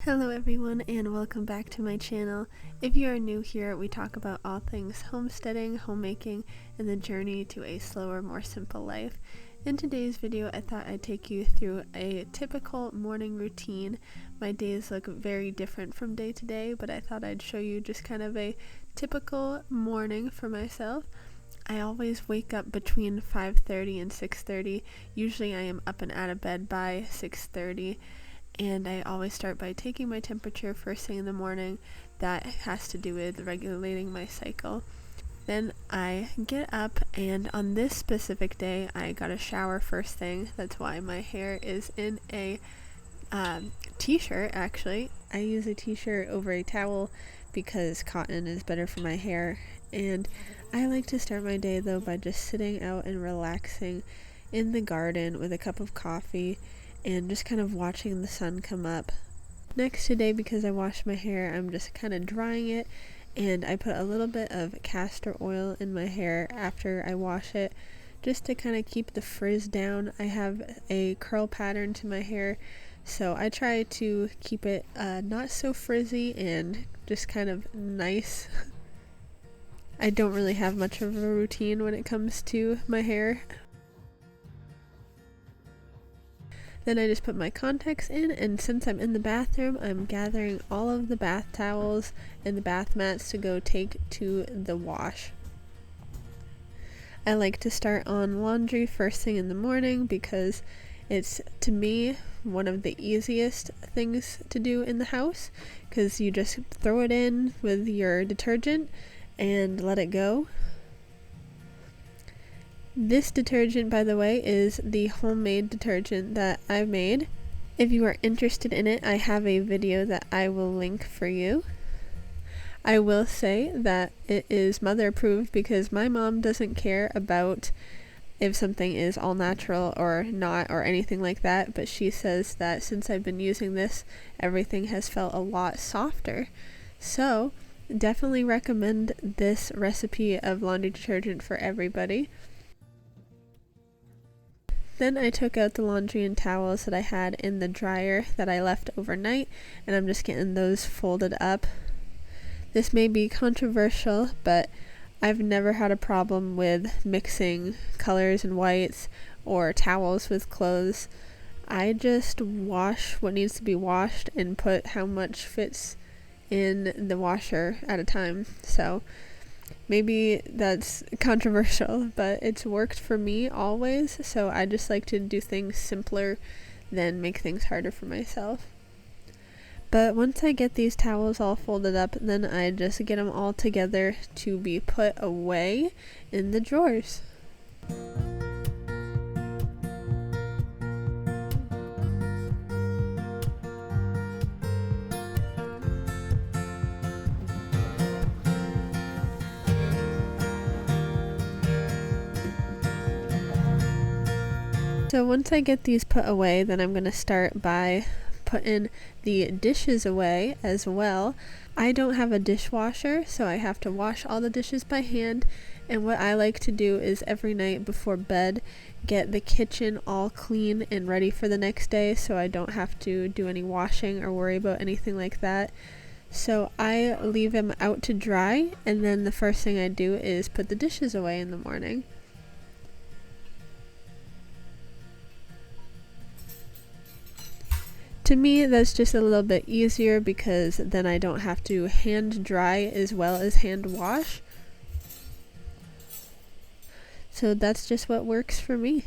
Hello everyone and welcome back to my channel. If you are new here, we talk about all things homesteading, homemaking, and the journey to a slower, more simple life. In today's video, I thought I'd take you through a typical morning routine. My days look very different from day to day, but I thought I'd show you just kind of a typical morning for myself. I always wake up between 5:30 and 6:30. Usually I am up and out of bed by 6:30. And I always start by taking my temperature first thing in the morning. That has to do with regulating my cycle. Then I get up, and on this specific day I got a shower first thing. That's why my hair is in a t-shirt. Actually, I use a t-shirt over a towel because cotton is better for my hair. And I like to start my day though by just sitting out and relaxing in the garden with a cup of coffee and just kind of watching the sun come up. Next today, because I washed my hair, I'm just kind of drying it, and I put a little bit of castor oil in my hair after I wash it just to kind of keep the frizz down. I have a curl pattern to my hair, so I try to keep it not so frizzy and just kind of nice. I don't really have much of a routine when it comes to my hair. Then I just put my contacts in, and since I'm in the bathroom, I'm gathering all of the bath towels and the bath mats to go take to the wash. I like to start on laundry first thing in the morning because it's, to me, one of the easiest things to do in the house, because you just throw it in with your detergent and let it go. This detergent, by the way, is the homemade detergent that I made. If you are interested in it, I have a video that I will link for you. I will say that it is mother approved because my mom doesn't care about if something is all natural or not or anything like that, but she says that since I've been using this, everything has felt a lot softer. So definitely recommend this recipe of laundry detergent for everybody. Then I took out the laundry and towels that I had in the dryer that I left overnight, and I'm just getting those folded up. This may be controversial, but I've never had a problem with mixing colors and whites or towels with clothes. I just wash what needs to be washed and put how much fits in the washer at a time. So maybe that's controversial, but it's worked for me always, so I just like to do things simpler than make things harder for myself. But once I get these towels all folded up, then I just get them all together to be put away in the drawers. So once I get these put away, then I'm going to start by putting the dishes away as well. I don't have a dishwasher, so I have to wash all the dishes by hand, and what I like to do is every night before bed get the kitchen all clean and ready for the next day, so I don't have to do any washing or worry about anything like that. So I leave them out to dry, and then the first thing I do is put the dishes away in the morning. To me, that's just a little bit easier because then I don't have to hand dry as well as hand wash. So that's just what works for me.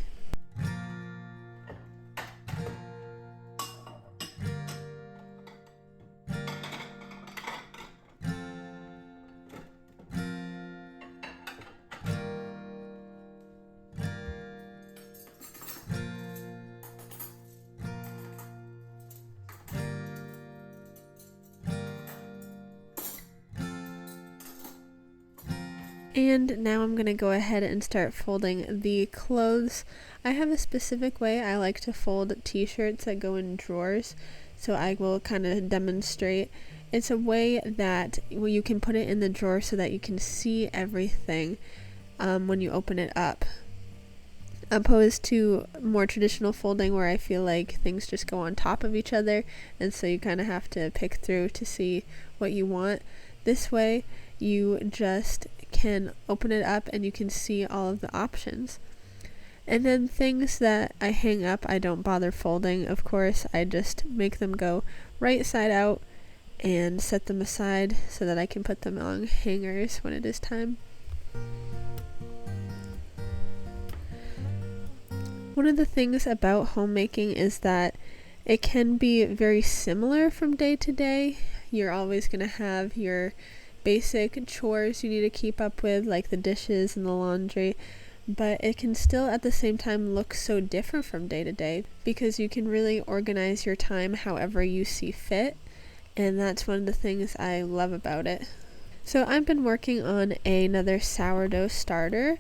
And now I'm going to go ahead and start folding the clothes. I have a specific way I like to fold t-shirts that go in drawers, so I will kind of demonstrate. It's a way that you can put it in the drawer so that you can see everything when you open it up. opposed to more traditional folding where I feel like things just go on top of each other, and so you kind of have to pick through to see what you want. This way you just can open it up and you can see all of the options. And then things that I hang up, I don't bother folding, of course. I just make them go right side out and set them aside so that I can put them on hangers when it is time. One of the things about homemaking is that it can be very similar from day to day. You're always going to have your basic chores you need to keep up with, like the dishes and the laundry, but it can still at the same time look so different from day to day because you can really organize your time however you see fit, and that's one of the things I love about it. So I've been working on another sourdough starter.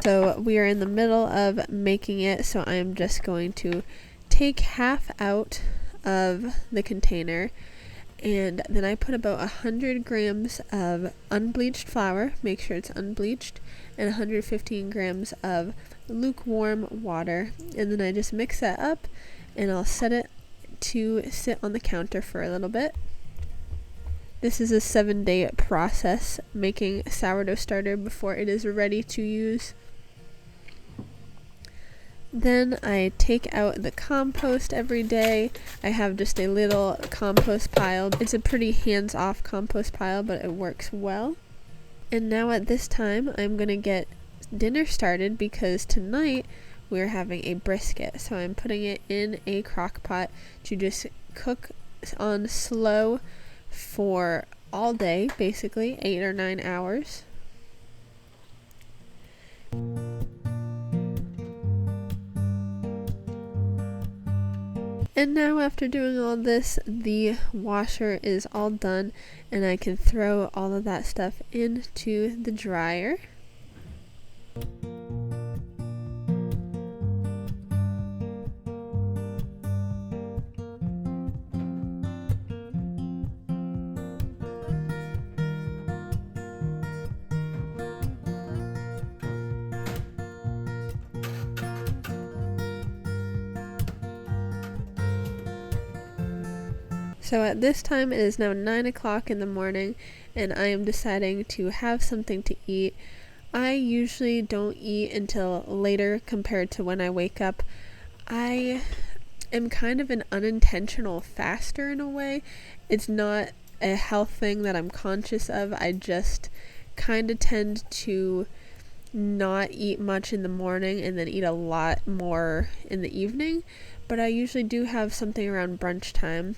So we are in the middle of making it, so I'm just going to take half out of the container, and then I put about 100 grams of unbleached flour, make sure it's unbleached, and 115 grams of lukewarm water, and then I just mix that up and I'll set it to sit on the counter for a little bit. This is a 7-day process making sourdough starter before it is ready to use. Then I take out the compost every day. I have just a little compost pile. It's a pretty hands-off compost pile, but it works well. And now at this time, I'm going to get dinner started because tonight we're having a brisket. So I'm putting it in a crock pot to just cook on slow for all day, basically 8 or 9 hours. And now after doing all this, the washer is all done and I can throw all of that stuff into the dryer. So at this time it is now 9 o'clock in the morning and I am deciding to have something to eat. I usually don't eat until later compared to when I wake up. I am kind of an unintentional faster in a way. It's not a health thing that I'm conscious of. I just kind of tend to not eat much in the morning and then eat a lot more in the evening, but I usually do have something around brunch time.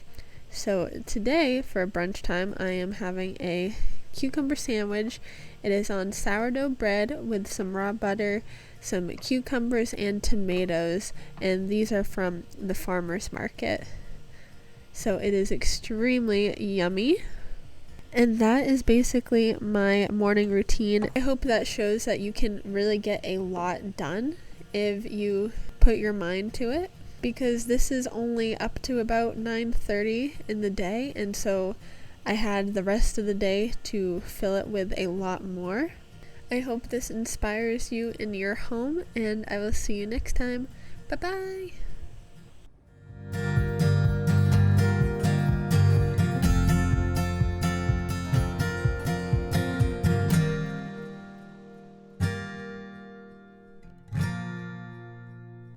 So today for brunch time I am having a cucumber sandwich. It is on sourdough bread with some raw butter, some cucumbers and tomatoes, and these are from the farmer's market. So it is extremely yummy. And that is basically my morning routine. I hope that shows that you can really get a lot done if you put your mind to it, because this is only up to about 9:30 in the day, and so I had the rest of the day to fill it with a lot more. I hope this inspires you in your home, and I will see you next time. Bye bye!